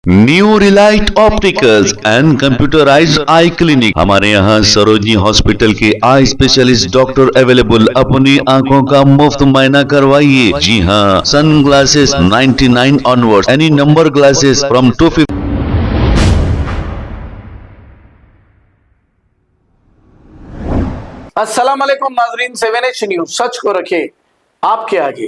New relight opticals and computerised eye clinic. हमारे यहाँ Sarojini hospital के आई स्पेशलिस्ट डॉक्टर अवेलेबल। अपनी आंखों का मुफ्त मुआयना करवाइए। जी हाँ, sun glasses 99 onward, any number glasses from 250। अस्सलाम वालेकुम नाजरीन, 7H न्यूज सच को रखे आपके आगे।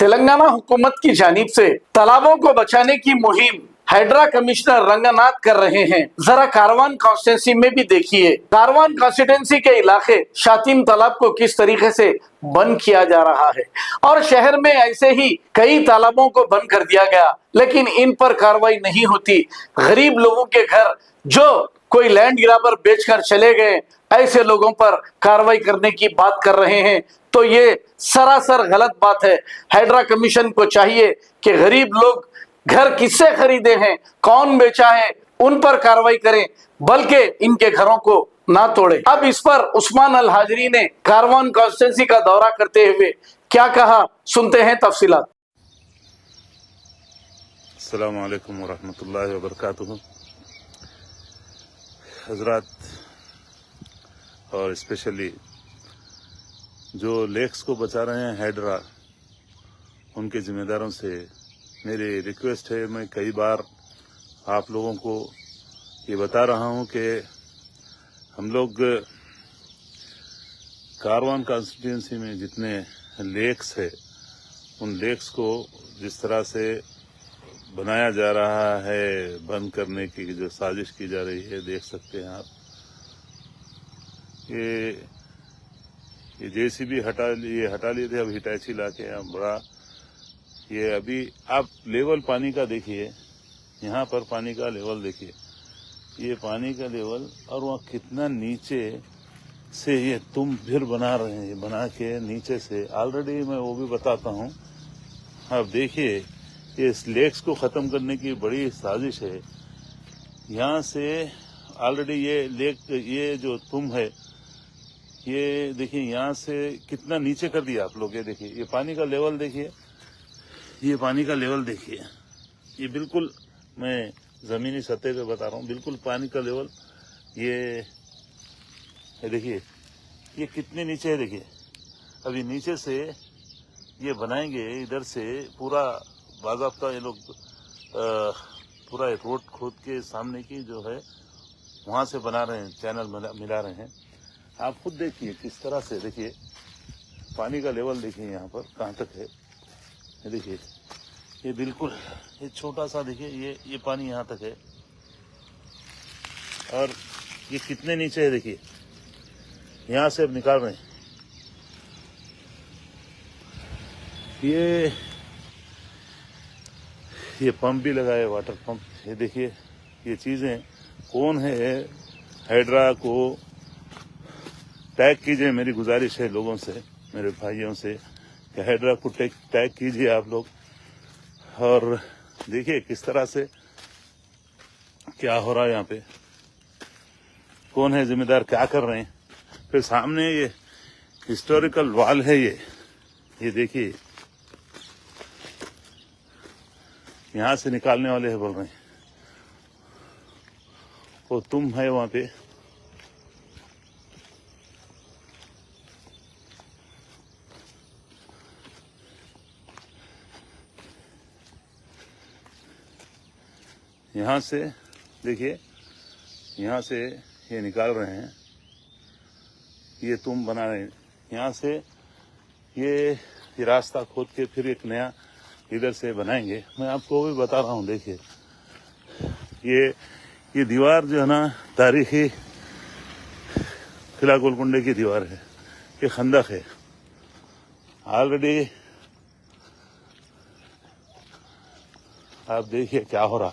तेलंगाना हुकूमत की जानिब से तालाबों को बचाने की मुहिम हाइड्रा कमिश्नर रंगनाथ कर रहे हैं। जरा कारवान कॉन्स्टिट्यूंसी में भी देखिए, कारवान कॉन्स्टिट्यूंसी के इलाके शातिम तालाब को किस तरीके से बंद किया जा रहा है और शहर में ऐसे ही कई तालाबों को बंद कर दिया गया, लेकिन इन पर कार्रवाई नहीं होती। गरीब लोगों के घर जो कोई लैंड ग्राबर बेचकर चले गए, ऐसे लोगों पर कार्रवाई करने की बात कर रहे हैं, तो ये सरासर गलत बात है। हाइड्रा कमीशन को चाहिए कि गरीब लोग घर किससे खरीदे हैं, कौन बेचा है, उन पर कार्रवाई करें, बल्कि इनके घरों को ना तोड़े। अब इस पर उस्मान अल हाजरी ने कारवान कॉन्स्टिट्यूंसी का दौरा करते हुए क्या कहा, सुनते हैं तफसीलात। अस्सलामु अलैकुम वरहमतुल्लाहि वबरकातुहू। हजरात और स्पेशली जो लेक्स को बचा रहे हैं हाइड्रा, उनके जिम्मेदारों से मेरी रिक्वेस्ट है। मैं कई बार आप लोगों को ये बता रहा हूं कि हम लोग कारवान कॉन्स्टिट्यूंसी में जितने लेक्स है, उन लेक्स को जिस तरह से बनाया जा रहा है, बंद करने की जो साजिश की जा रही है, देख सकते हैं आप। ये जेसीबी हटा लिए थे, अब हिटैची लाके यहाँ बड़ा ये अभी आप लेवल पानी का देखिए, यहाँ पर पानी का लेवल देखिए, ये पानी का लेवल, और वहाँ कितना नीचे से ये तुम फिर बना रहे हैं, बना के नीचे से ऑलरेडी मैं वो भी बताता हूँ। अब देखिए, ये इस लेक्स को खत्म करने की बड़ी साजिश है। यहाँ से ऑलरेडी ये लेक, ये जो तुम है, ये देखिए यहाँ से कितना नीचे कर दिया आप लोग। ये देखिए, ये पानी का लेवल देखिए, ये पानी का लेवल देखिए, ये बिल्कुल मैं जमीनी सतह पे बता रहा हूँ, बिल्कुल पानी का लेवल ये देखिए, ये कितने नीचे है देखिए। अभी नीचे से ये बनाएंगे, इधर से पूरा बाज़ाब्ता ये लोग पूरा रोड खोद के सामने की जो है वहां से बना रहे हैं, चैनल मिला रहे हैं। आप खुद देखिए किस तरह से, देखिए पानी का लेवल देखिए यहाँ पर कहाँ तक है। ये देखिए, ये बिल्कुल ये छोटा सा देखिए, ये पानी यहाँ तक है, और ये कितने नीचे है देखिए। यहाँ से अब निकाल रहे हैं, ये पंप भी लगा है, वाटर पंप। ये देखिए, ये चीजें कौन है, हाइड्रा को टैग कीजिए। मेरी गुजारिश है लोगों से, मेरे भाइयों से, कि हाइड्रा को टैग कीजिए आप लोग, और देखिए किस तरह से क्या हो रहा है यहाँ पे, कौन है जिम्मेदार, क्या कर रहे हैं। फिर सामने ये हिस्टोरिकल वॉल है, ये देखिए, यहाँ से निकालने वाले हैं, बोल रहे हैं वो तुम है वहां पे। यहाँ से देखिए, यहाँ से ये निकाल रहे हैं, ये तुम बना रहे हैं। यहाँ से ये रास्ता खोद के फिर एक नया इधर से बनाएंगे। मैं आपको भी बता रहा हूँ, देखिए ये दीवार जो है ना, तारीखी किला गोलकुंडे की दीवार है, ये खंदक है। ऑलरेडी आप देखिए क्या हो रहा।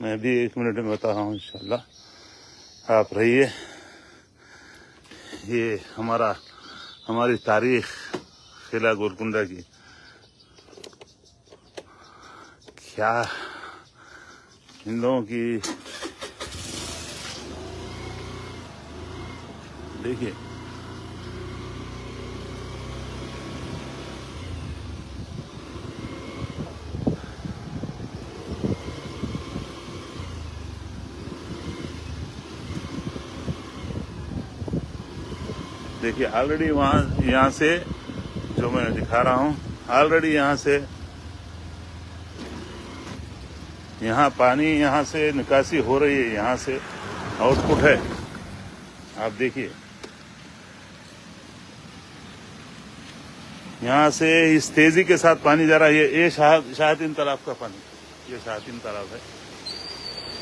मैं भी 1 मिनट में बता रहा हूँ, इंशाल्लाह आप रहिए। ये हमारी तारीख किला गोलकुंडा की, क्या इन लोगों की, देखिए देखिए ऑलरेडी वहाँ यहाँ से जो मैं दिखा रहा हूँ, ऑलरेडी यहाँ से यहाँ पानी यहाँ से निकासी हो रही है, यहाँ से आउटपुट है। आप देखिए यहाँ से इस तेजी के साथ पानी जा रहा है। ये शाहतीन तालाब का पानी, ये शाहतीन तालाब है।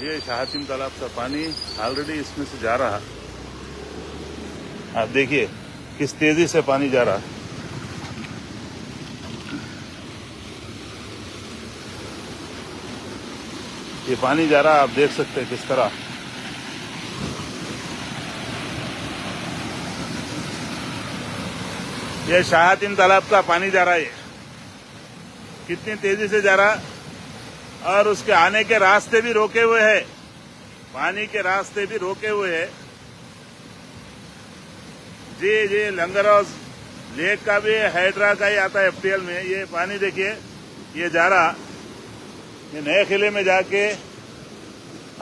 ये शाहतीन तालाब का पानी ऑलरेडी इसमें से जा रहा। आप देखिए किस तेजी से पानी जा रहा। ये पानी जा रहा, आप देख सकते हैं किस तरह। ये शाहतीन तालाब का पानी जा रहा है, कितनी तेजी से जा रहा, और उसके आने के रास्ते भी रोके हुए हैं, पानी के रास्ते भी रोके हुए हैं। जी लंगर हाउस लेक का भी हाइड्रा का ही आता है FTL में। ये पानी देखिए ये जा रहा, ये नए किले में जाके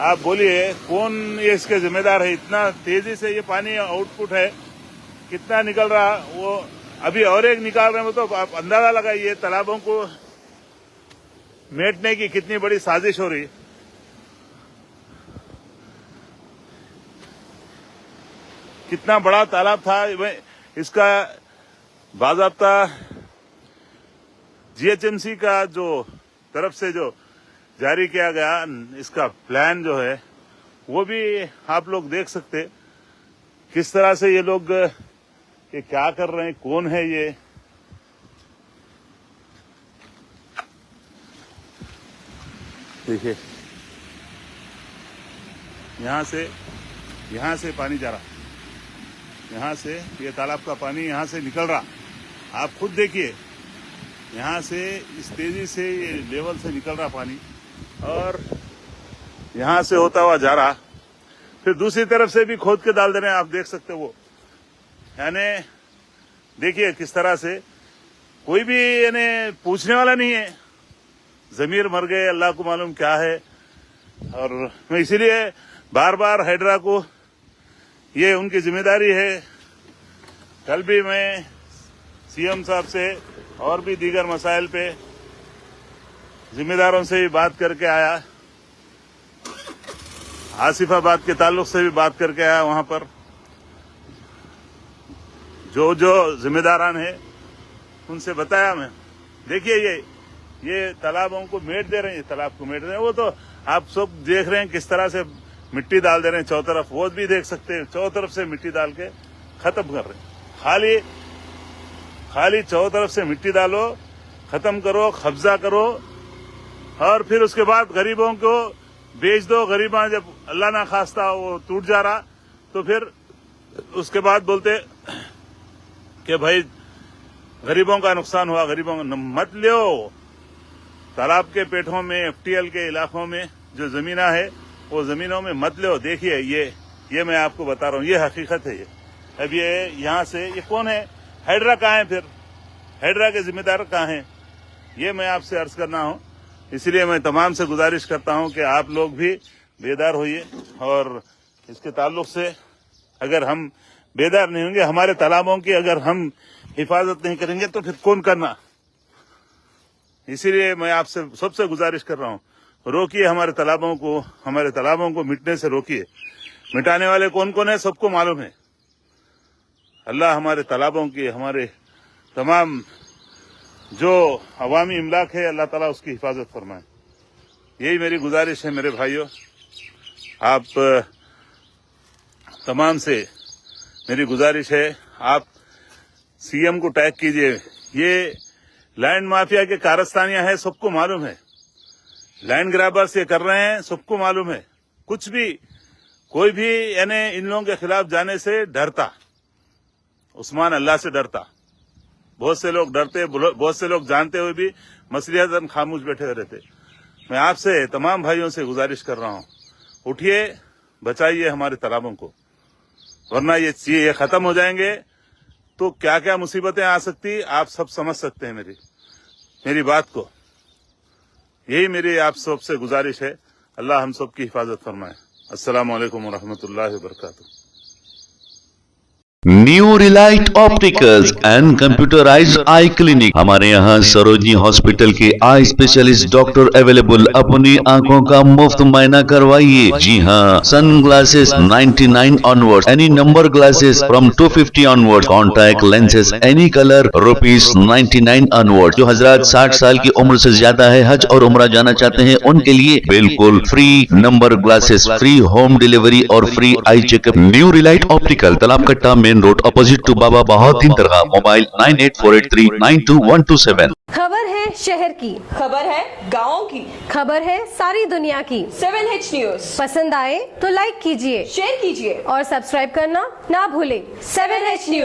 आप बोलिए कौन ये इसके जिम्मेदार है। इतना तेजी से ये पानी आउटपुट है, कितना निकल रहा। वो अभी और एक निकाल रहे हैं, वो तो आप अंदाजा लगाइए तालाबों को मेटने की कितनी बड़ी साजिश हो रही। कितना बड़ा तालाब था, इसका बाज़ाब्ता GHMC का जो तरफ से जो जारी किया गया, इसका प्लान जो है वो भी आप लोग देख सकते किस तरह से ये लोग ये क्या कर रहे हैं, कौन है ये। देखिए यहाँ से पानी जा रहा, यहाँ से ये तालाब का पानी यहाँ से निकल रहा। आप खुद देखिए यहाँ से इस तेजी से ये लेवल से निकल रहा पानी, और यहाँ से होता हुआ जा रहा। फिर दूसरी तरफ से भी खोद के डाल दे रहे हैं, आप देख सकते हो वो। यानी देखिए किस तरह से कोई भी यानी पूछने वाला नहीं है। जमीर मर गए, अल्लाह को मालूम क्या है। और मैं इसीलिए बार बार हाइड्रा को, ये उनकी जिम्मेदारी है। कल भी मैं CM साहब से और भी दीगर मसाइल पे जिम्मेदारों से भी बात करके आया, आसिफाबाद के ताल्लुक से भी बात करके आया। वहां पर जो जिम्मेदारान है उनसे बताया मैं। देखिए ये तालाबों को मेट दे रहे हैं, तालाब को मेट दे रहे हैं। वो तो आप सब देख रहे हैं किस तरह से मिट्टी डाल दे रहे हैं चौतरफ तरफ, वो भी देख सकते हैं। चौतरफ तरफ से मिट्टी डाल के खत्म कर रहे हैं। खाली चौतरफ तरफ से मिट्टी डालो, खत्म करो, कब्जा करो, और फिर उसके बाद गरीबों को बेच दो। गरीबा जब अल्लाह ना खास्ता वो टूट जा रहा, तो फिर उसके बाद बोलते कि भाई गरीबों का नुकसान हुआ। गरीबों का मत लो। तालाब के पेटों में, FTL के इलाकों में जो जमीना है, वो जमीनों में मत लो। देखिए ये मैं आपको बता रहा हूँ, ये हकीकत है। ये अब ये यहाँ से ये कौन है, हाइड्रा कहाँ है, फिर हाइड्रा के जिम्मेदार कहाँ हैं, ये मैं आपसे अर्ज करना हूँ। इसलिए मैं तमाम से गुजारिश करता हूँ कि आप लोग भी बेदार होइए, और इसके ताल्लुक से अगर हम बेदार नहीं होंगे, हमारे तालाबों की अगर हम हिफाजत नहीं करेंगे, तो फिर कौन करना। इसीलिए मैं आपसे सबसे गुजारिश कर रहा हूँ, रोकिए हमारे तालाबों को मिटने से रोकिए। मिटाने वाले कौन कौन है सबको मालूम है। अल्लाह हमारे तालाबों की, हमारे तमाम जो अवामी इमलाक है, अल्लाह ताला उसकी हिफाजत फरमाए। यही मेरी गुजारिश है मेरे भाइयों। आप तमाम से मेरी गुजारिश है, आप CM को टैग कीजिए। ये लैंड माफिया के कारस्तानियां हैं, सबको मालूम है। लैंड ग्रैबर्स ये कर रहे हैं, सबको मालूम है। कुछ भी कोई भी यानी इन लोगों के खिलाफ जाने से डरता, उस्मान अल्लाह से डरता। बहुत से लोग डरते, बहुत से लोग जानते हुए भी मसलियतन खामोश बैठे रहते। मैं आपसे तमाम भाइयों से गुजारिश कर रहा हूँ, उठिए, बचाइए हमारे तालाबों को, वरना ये खत्म हो जाएंगे तो क्या क्या मुसीबतें आ सकती आप सब समझ सकते हैं मेरी बात को। यही मेरी आप सबसे गुजारिश है। अल्लाह हम सब की हिफाजत फरमाए। अस्सलाम वालेकुम व रहमतुल्लाहि व बरकातुहू। New relight opticals and computerised eye clinic. हमारे यहाँ सरोजनी हॉस्पिटल के आई स्पेशलिस्ट डॉक्टर अवेलेबल। अपनी आंखों का मुफ्त मुआयना करवाइए। जी हाँ, sun glasses 99 onward, any number glasses from 250 onward, contact lenses any colour ₹99 onward. जो हजरात 60 साल की उम्र से ज्यादा है, हज और उम्रा जाना चाहते हैं, उनके लिए बिल्कुल free number glasses, free home delivery और free eye checkup. New relight optical, Talab Katta, main road, opposite to Baba Bahauddin Dargah. Mobile 9848392127। खबर है शहर की, खबर है गाँव की, खबर है सारी दुनिया की। 7H न्यूज पसंद आए तो लाइक कीजिए, शेयर कीजिए और सब्सक्राइब करना ना भूलें। 7H news.